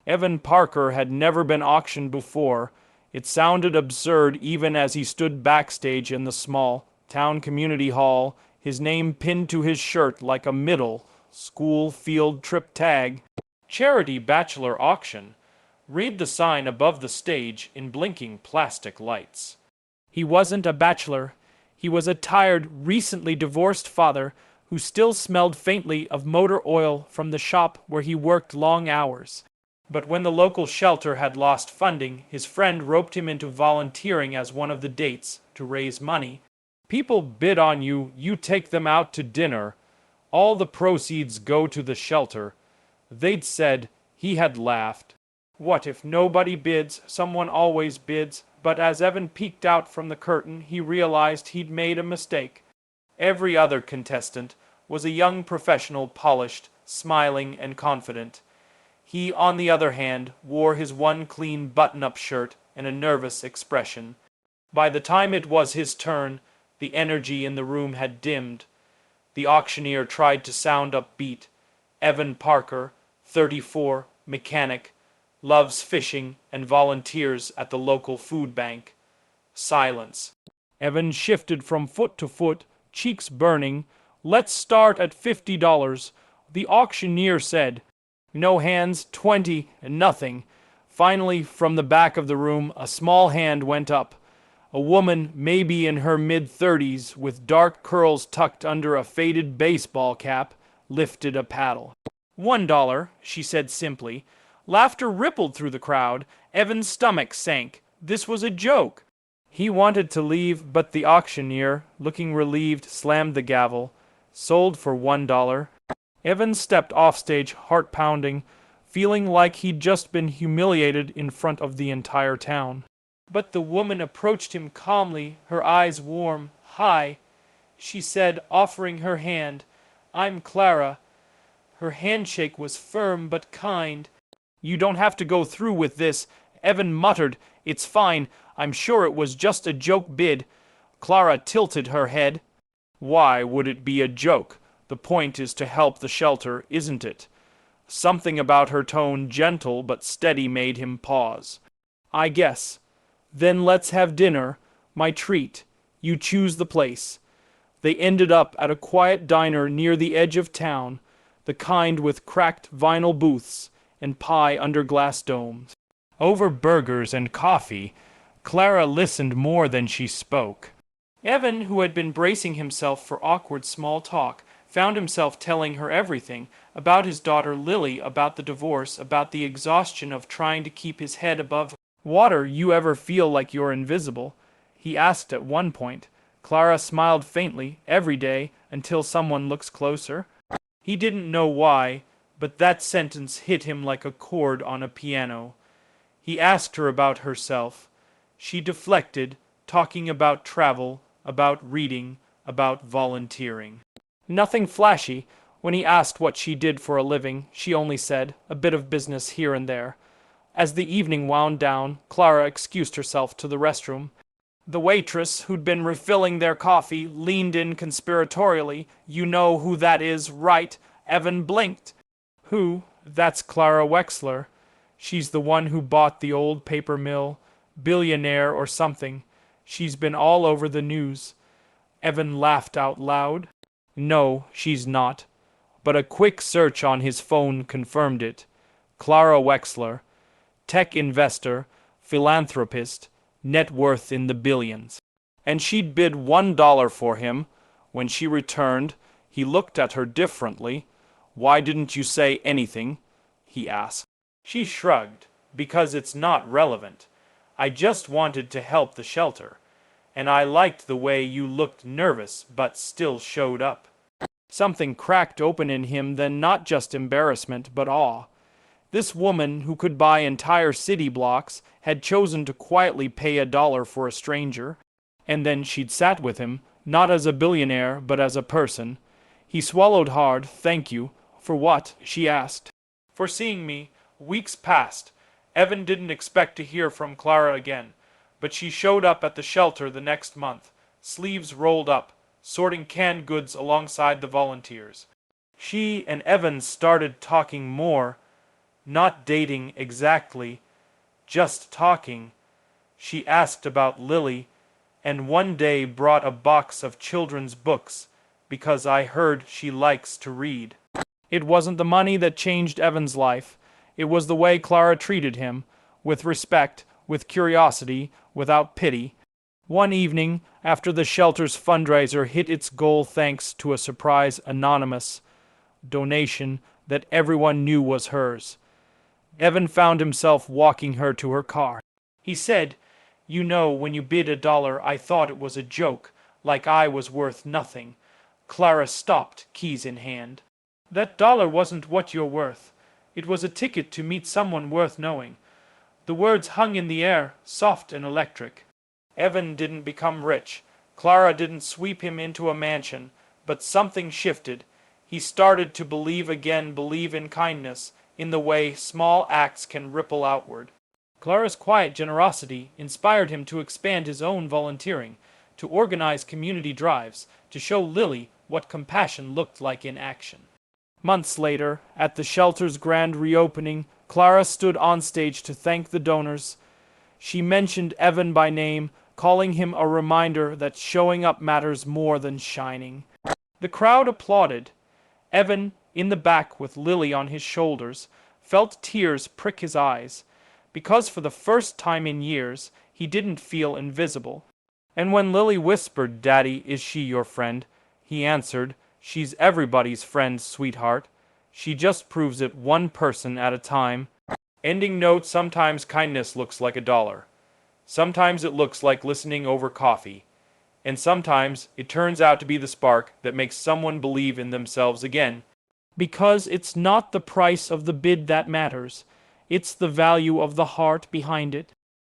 Evan Parker had never been auctioned before. It sounded absurd even as he stood backstage in the small town community hall, his name pinned to his shirt like a middle school field trip tag. Charity Bachelor Auction. Read the sign above the stage in blinking plastic lights. He wasn't a bachelor. He was a tired, recently divorced father who still smelled faintly of motor oil from the shop where he worked long hours. But when the local shelter had lost funding, his friend roped him into volunteering as one of the dates to raise money. People bid on you, you take them out to dinner. All the proceeds go to the shelter. They'd said, he had laughed. What if nobody bids, someone always bids, but as Evan peeked out from the curtain, he realized he'd made a mistake. Every other contestant was a young professional, polished, smiling, and confident. He, on the other hand, wore his one clean button-up shirt and a nervous expression. By the time it was his turn, the energy in the room had dimmed. The auctioneer tried to sound upbeat. Evan Parker, 34, mechanic, loves fishing and volunteers at the local food bank. Silence. Evan shifted from foot to foot, cheeks burning. Let's start at $50. The auctioneer said. No hands, 20, nothing. Finally, from the back of the room, a small hand went up. A woman, maybe in her mid-30s, with dark curls tucked under a faded baseball cap, lifted a paddle. $1, she said simply. Laughter rippled through the crowd. Evan's stomach sank. This was a joke. He wanted to leave, but the auctioneer, looking relieved, slammed the gavel. Sold for $1. Evan stepped offstage, heart pounding, feeling like he'd just been humiliated in front of the entire town. But the woman approached him calmly, her eyes warm. Hi, she said, offering her hand. I'm Clara. Her handshake was firm but kind. You don't have to go through with this, Evan muttered. It's fine. I'm sure it was just a joke bid. Clara tilted her head. Why would it be a joke? The point is to help the shelter, isn't it? Something about her tone, gentle but steady, made him pause. I guess. Then let's have dinner. My treat. You choose the place. They ended up at a quiet diner near the edge of town, the kind with cracked vinyl booths and pie under glass domes. Over burgers and coffee, Clara listened more than she spoke. Evan, who had been bracing himself for awkward small talk, found himself telling her everything, about his daughter Lily, about the divorce, about the exhaustion of trying to keep his head above water. You ever feel like you're invisible? He asked at one point. Clara smiled faintly, every day, until someone looks closer. He didn't know why, but that sentence hit him like a chord on a piano. He asked her about herself. She deflected, talking about travel, about reading, about volunteering. Nothing flashy. When he asked what she did for a living, she only said, a bit of business here and there. As the evening wound down, Clara excused herself to the restroom. The waitress, who'd been refilling their coffee, leaned in conspiratorially. You know who that is, right? Evan blinked. Who? That's Clara Wexler. She's the one who bought the old paper mill, Billionaire or something. She's been all over the news. Evan laughed out loud. No, she's not. But a quick search on his phone confirmed it. Clara Wexler, tech investor, philanthropist, net worth in the billions. And she'd bid $1 for him. When she returned, he looked at her differently. Why didn't you say anything? He asked. She shrugged. Because it's not relevant. I just wanted to help the shelter. And I liked the way you looked nervous but still showed up. Something cracked open in him, then not just embarrassment but awe. This woman, who could buy entire city blocks, had chosen to quietly pay $1 for a stranger. And then she'd sat with him, not as a billionaire but as a person. He swallowed hard. Thank you. For what? She asked. For seeing me. Weeks passed. Evan didn't expect to hear from Clara again, but she showed up at the shelter the next month, sleeves rolled up, sorting canned goods alongside the volunteers. She and Evan started talking more. Not dating exactly, just talking. She asked about Lily, and one day brought a box of children's books because I heard she likes to read. It wasn't the money that changed Evan's life. It was the way Clara treated him, with respect, with curiosity, without pity. One evening, after the shelter's fundraiser hit its goal thanks to a surprise anonymous donation that everyone knew was hers, Evan found himself walking her to her car. He said, "You know, when you bid $1, I thought it was a joke, like I was worth nothing." Clara stopped, keys in hand. "That dollar wasn't what you're worth. It was a ticket to meet someone worth knowing." The words hung in the air, soft and electric. Evan didn't become rich. Clara didn't sweep him into a mansion, but something shifted. He started to believe again, believe in kindness, in the way small acts can ripple outward. Clara's quiet generosity inspired him to expand his own volunteering, to organize community drives, to show Lily what compassion looked like in action. Months later, at the shelter's grand reopening, Clara stood on stage to thank the donors. She mentioned Evan by name, calling him a reminder that showing up matters more than shining. The crowd applauded. Evan, in the back with Lily on his shoulders, felt tears prick his eyes, because for the first time in years he didn't feel invisible. And when Lily whispered, "Daddy, is she your friend?" he answered, "She's everybody's friend, sweetheart. She just proves it one person at a time." Ending note: sometimes kindness looks like $1. Sometimes it looks like listening over coffee. And sometimes it turns out to be the spark that makes someone believe in themselves again. Because it's not the price of the bid that matters. It's the value of the heart behind it.